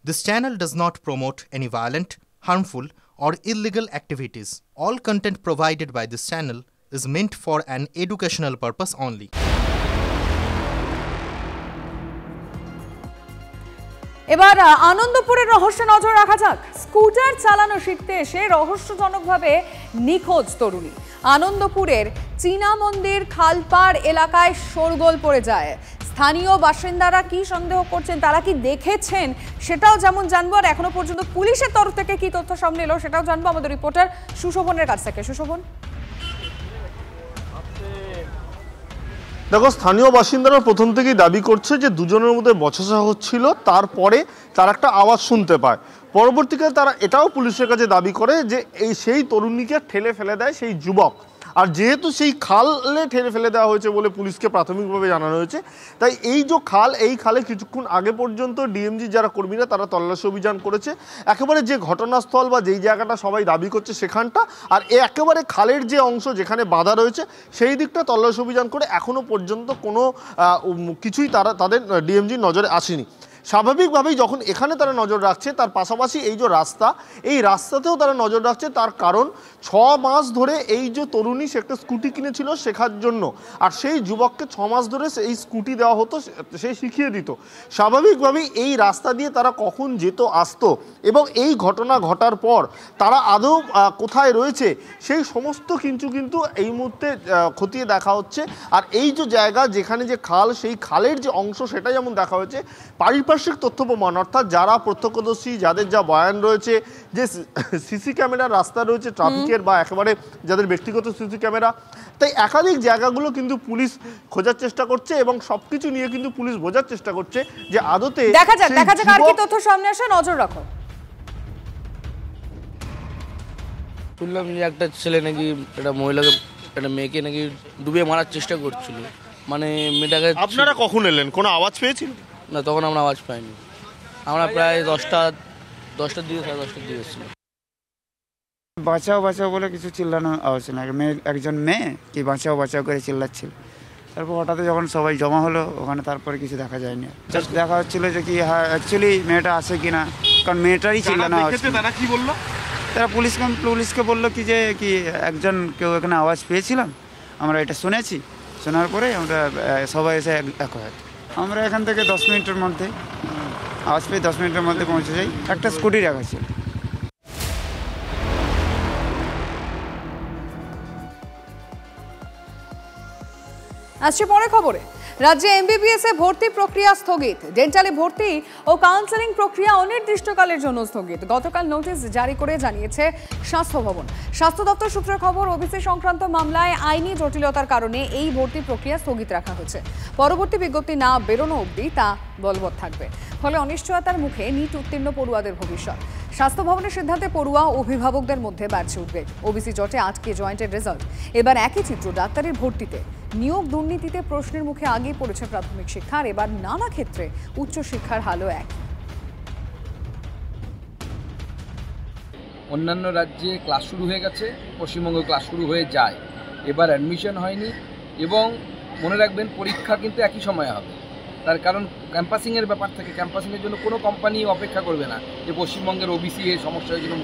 This channel does not promote any violent, harmful, or illegal activities. All content provided by this channel is meant for an educational purpose only. এবার আনন্দপুরের রহস্যে নজর রাখা যাক। Scooter চালানো শিখতে এসে রহস্যজনকভাবে নিখোঁজ তরুণী। আনন্দপুরের চীনা মন্দির খালপাড় এলাকায় শোরগোল পড়ে যায়। স্থানীয় বাসিন্দারা কি সন্দেহ করছেন, তারা কি দেখেছেন সেটাও যেমন জানবো, আর এখনো পর্যন্ত পুলিশের তরফ থেকে কি তথ্য সামনে এলো সেটাও জানবো আমাদের রিপোর্টার সুশোভনের কাছ থেকে। সুশোভন, দেখো, স্থানীয় বাসিন্দারা প্রথম থেকেই দাবি করছে যে দুজনের মধ্যে বচসা হচ্ছিল, তারপরে তারা একটা আওয়াজ শুনতে পায়। পরবর্তীকালে তারা এটাও পুলিশের কাছে দাবি করে যে সেই তরুণীকে ঠেলে ফেলে দেয় সেই যুবক। আর যেহেতু সেই খালে ঠেলে ফেলে দেওয়া হয়েছে বলে পুলিশকে প্রাথমিকভাবে জানানো হয়েছে, তাই এই যে খাল, এই খালে কিছুক্ষণ আগে পর্যন্ত ডিএমজি যারা কর্মীরা তারা তল্লাশি অভিযান করেছে একেবারে যে ঘটনাস্থল বা যেই জায়গাটা সবাই দাবি করছে সেখানটা, আর একেবারে খালের যে অংশ যেখানে বাধা রয়েছে সেই দিকটা তল্লাশি অভিযান করে এখনও পর্যন্ত কোনো কিছুই তাদের ডিএমজির নজরে আসেনি। স্বাভাবিকভাবেই যখন এখানে তারা নজর রাখছে, তার পাশাপাশি এই যে রাস্তা, এই রাস্তাতেও তারা নজর রাখছে। তার কারণ 6 মাস ধরে এই যে তরুণী সে একটা স্কুটি কিনেছিল শেখার জন্য, আর সেই যুবককে 6 মাস ধরে এই স্কুটি দেওয়া হতো, সে শিখিয়ে দিত। স্বাভাবিকভাবেই এই রাস্তা দিয়ে তারা কখন যেত আসতো এবং এই ঘটনা ঘটার পর তারা আদৌ কোথায় রয়েছে সেই সমস্ত কিন্তু এই মুহূর্তে খতিয়ে দেখা হচ্ছে। আর এই যে জায়গা যেখানে যে খাল, সেই খালের যে অংশ সেটা যেমন দেখা হয়েছে, পারিপার্শ্বিক তথ্য প্রমাণ অর্থাৎ যারা প্রত্যক্ষদর্শী, যাদের যা বয়ান রয়েছে, যে সিসি ক্যামেরার রাস্তা রয়েছে ট্রাফিকের বা একেবারে যাদের ব্যক্তিগত সিসি ক্যামেরা, তাই একাধিক জায়গাগুলো কিন্তু পুলিশ খোঁজার চেষ্টা করছে এবং সবকিছু নিয়ে কিন্তু পুলিশ বোঝার চেষ্টা করছে যে আদতে দেখা যাক আর কি তথ্য সামনে আসে, নজর রাখো। শুনলাম যে একটা ছেলে নাকি একটা মহিলাকে, একটা মেয়েকে নাকি ডুবিয়ে মারার চেষ্টা করছিল। মানে মেয়েটাকে। আপনারা কখন এলেন? কোনো আওয়াজ পেয়েছিলেন? না, তখন আমরা আওয়াজ পাইনি। আমরা প্রায় 10টার দিকে, 10:30টার দিকে এসেছিলাম। বাঁচাও বাঁচাও বলে কিছু চিল্লানো আওয়াজ না, একজন মেয়ে কি বাঁচাও বাঁচাও করে চিল্লাচ্ছিল। তারপর হঠাৎ যখন সবাই জমা হলো ওখানে, তারপরে কিছু দেখা যায়নি। জাস্ট দেখা হচ্ছিল যে কি হ্যাঁ অ্যাকচুয়ালি মেয়েটা আছে কিনা, কারণ মেয়েটারই চিল্লানো আওয়াজ। তারা কি বললো? তারা পুলিশকে বললো কি যে কি কেউ এখানে আওয়াজ পেয়েছিলাম, আমরা এটা শুনেছি। শোনার পরে আমরা সবাই এসে এক হয়। আমরা এখান থেকে 10 মিনিটের মধ্যে আওয়াজ পেয়ে 10 মিনিটের মধ্যে পৌঁছে যাই। একটা স্কুটি রাখা ছিল। আসছে পরে খবরে। রাজ্যে এমবিবিএস এ ভর্তি প্রক্রিয়া স্থগিত। ডেন্টালে ভর্তি ও কাউন্সেলিং প্রক্রিয়া অনির্দিষ্টকালের জন্য স্থগিত। গতকাল নোটিশ জারি করে জানিয়েছে স্বাস্থ্য ভবন। স্বাস্থ্য দপ্তর সূত্রে খবর, ওবিসি সংক্রান্ত মামলায় আইনি জটিলতার কারণে এই ভর্তি প্রক্রিয়া স্থগিত রাখা হয়েছে। পরবর্তী বিজ্ঞপ্তি না বেরোনো অবধি তা বলবৎ থাকবে। ফলে অনিশ্চয়তার মুখে নিট উত্তীর্ণ পড়ুয়াদের ভবিষ্যৎ। স্বাস্থ্য ভবনের সিদ্ধান্তে পড়ুয়া ও অভিভাবকদের মধ্যে বাড়ছে উদ্বেগ। ওবিসি জটে আজকে জয়েন্টের রেজাল্ট। এবার একই চিত্র ডাক্তারির ভর্তিতে। নিয়োগ দুর্নীতিতে প্রশ্নের মুখে আগেই পড়েছে প্রাথমিক শিক্ষা, আর এবার নানা ক্ষেত্রে উচ্চশিক্ষার হালও এক। অন্যান্য রাজ্যে ক্লাস শুরু হয়ে গেছে, পশ্চিমবঙ্গে ক্লাস শুরু হয়ে যায়, এবার অ্যাডমিশন হয়নি এবং মনে রাখবেন পরীক্ষা কিন্তু একই সময়ে হবে। তার কারণ ক্যাম্পাসিংয়ের ব্যাপার থাকে, ক্যাম্পাসিংয়ের জন্য কোনো কোম্পানি অপেক্ষা করবে না যে পশ্চিমবঙ্গের ওবিসি এর সমস্যা হয়েছিল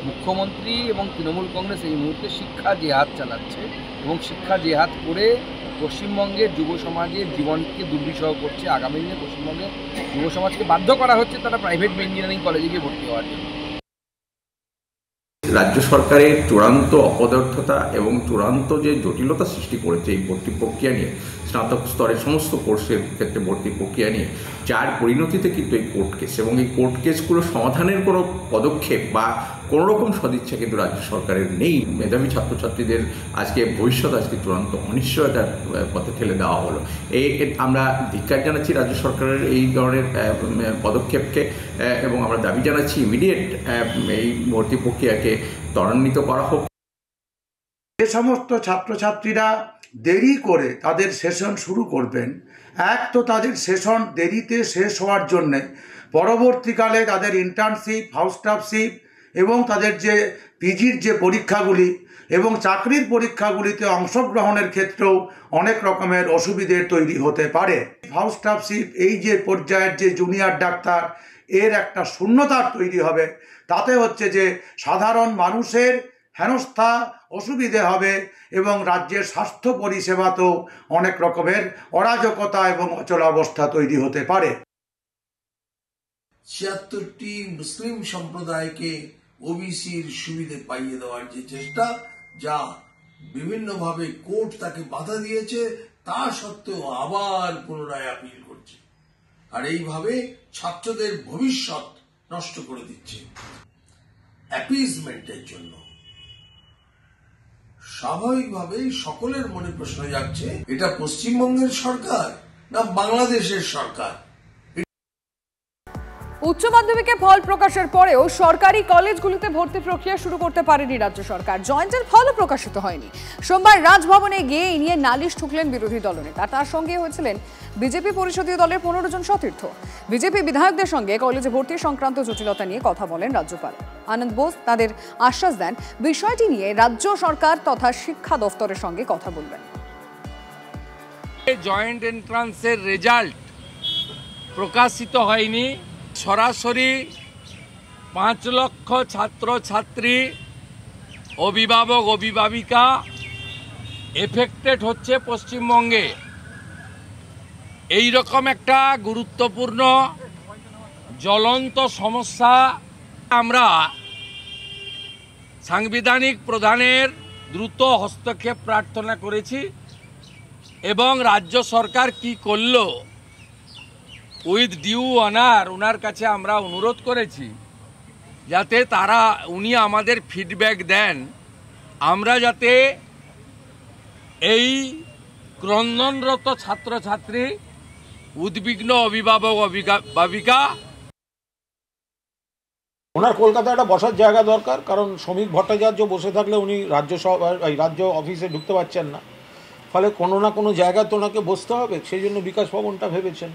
মুখ্যমন্ত্রী এবং তৃণমূল কংগ্রেস এই মুহূর্তে শিক্ষা জেহাদ চালাচ্ছে এবং শিক্ষা জেহাদ করে পশ্চিমবঙ্গের যুব সমাজের জীবনকে দুর্বিষহ করছে। আগামী দিনে পশ্চিমবঙ্গের যুব সমাজকে বাধ্য করা হচ্ছে তারা প্রাইভেট ইঞ্জিনিয়ারিং কলেজে গিয়ে ভর্তি হওয়ার জন্য। রাজ্য সরকারের চূড়ান্ত অপদার্থতা এবং চূড়ান্ত যে জটিলতা সৃষ্টি করেছে এই ভর্তি প্রক্রিয়া নিয়ে, স্নাতক স্তরের সমস্ত কোর্সের ক্ষেত্রে ভর্তি প্রক্রিয়া নিয়ে, যার পরিণতিতে কিন্তু এই কোর্ট কেস এবং এই কোর্ট কেসগুলো সমাধানের কোনো পদক্ষেপ বা কোনো রকম সদিচ্ছা কিন্তু রাজ্য সরকারের নেই। মেধাবী ছাত্রছাত্রীদের আজকে ভবিষ্যৎ আজকে চূড়ান্ত অনিশ্চয়তার পথে ঠেলে দেওয়া হলো। আমরা ধিক্কার জানাচ্ছি রাজ্য সরকারের এই ধরনের পদক্ষেপকে এবং আমরা দাবি জানাচ্ছি ইমিডিয়েট এই ভর্তি প্রক্রিয়াকে ত্বরান্বিত করা হোক। যে সমস্ত ছাত্রছাত্রীরা দেরি করে তাদের সেশন শুরু করবেন, এক তো তাদের সেশন দেরিতে শেষ হওয়ার জন্যে পরবর্তীকালে তাদের ইন্টার্নশিপ, হাউসস্টাফশিপ এবং তাদের যে পিজির যে পরীক্ষাগুলি এবং চাকরির পরীক্ষাগুলিতে অংশগ্রহণের ক্ষেত্রেও অনেক রকমের অসুবিধে তৈরি হতে পারে। হাউসস্টাফশিপ এই যে পর্যায়ের যে জুনিয়র ডাক্তার এর একটা শূন্যতার তৈরি হবে। তাতে হচ্ছে যে সাধারণ মানুষের হেনস্থা অসুবিধে হবে এবং রাজ্যের স্বাস্থ্য পরিষেবাতেও অনেক রকমের অরাজকতা এবং অচলাবস্থা তৈরি হতে পারে। ৭৬টি মুসলিম সম্প্রদায়কে ওবিসির সুবিধে পাইয়ে দেওয়ার যে চেষ্টা, যা বিভিন্নভাবে কোর্ট তাকে বাধা দিয়েছে, তা সত্ত্বেও আবার পুনরায় আপিল করছে, আর এইভাবে ছাত্রদের ভবিষ্যৎ নষ্ট করে দিচ্ছে অ্যাপিজমেন্টের জন্য। স্বাভাবিকভাবেই সকলের মনে প্রশ্ন যাচ্ছে, এটা পশ্চিমবঙ্গের সরকার না বাংলাদেশের সরকার? উচ্চ মাধ্যমিকে ফল প্রকাশের পরেও সরকারি কলেজগুলিতে ভর্তি প্রক্রিয়া শুরু করতে পারেনি রাজ্য সরকার। জয়েন্টের ফলও প্রকাশিত হয়নি। সোমবার রাজভবনে গিয়ে এই নিয়ে নালিশ ঠুকলেন বিরোধী দলনেতা। তার সঙ্গে হয়েছিলেন বিজেপি পরিষদীয় দলের 15 জন সতীর্থ। বিজেপি বিধায়কদের সঙ্গে কলেজে ভর্তি সংক্রান্ত জটিলতা নিয়ে কথা বলেন রাজ্যপাল আনন্দ বোস। তাদের আশ্বাস দেন বিষয়টি নিয়ে রাজ্য সরকার তথা শিক্ষা দফতরের সঙ্গে কথা বলবেন। জয়েন্ট এন্ট্রান্সের রেজাল্ট প্রকাশিত হয়নি। সরাসরি 5 লক্ষ ছাত্রছাত্রী, অভিভাবক অভিভাবিকা এফেক্টেড হচ্ছে পশ্চিমবঙ্গে। এই রকম একটা গুরুত্বপূর্ণ জ্বলন্ত সমস্যা আমরা সাংবিধানিক প্রধানের দ্রুত হস্তক্ষেপ প্রার্থনা করেছি এবং রাজ্য সরকার কি করলো উইথ ডিউ অনার ওনার কাছে আমরা অনুরোধ করেছি যাতে উনি আমাদের ফিডব্যাক দেন, আমরা যাতে এই ক্রন্দনরত ছাত্রছাত্রী, উদ্বিগ্ন অভিভাবক অভিভাবিকা। ওনার কলকাতায় একটা বসার জায়গা দরকার, কারণ শ্রমিক ভট্টাচার্য বসে থাকলে উনি রাজ্য অফিসে ঢুকতে পারছেন না, ফলে কোনো না কোনো জায়গায় তো ওনাকে বসতে হবে। সেই জন্য বিকাশ ভবনটা ভেবেছেন।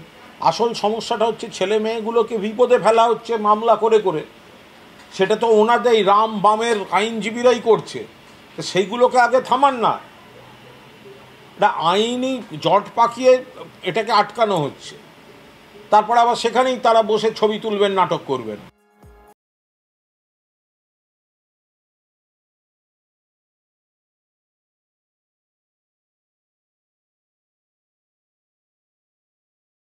আসল সমস্যাটা হচ্ছে ছেলে মেয়েগুলোকে বিপদে ফেলা হচ্ছে মামলা করে করে। সেটা তো ওনাদের রাম বামের আইনজীবীরাই করছে, সেইগুলোকে আগে থামান না। এটা আইনি জট পাকিয়ে এটাকে আটকানো হচ্ছে, তারপর আবার সেখানেই তারা বসে ছবি তুলবেন, নাটক করবেন।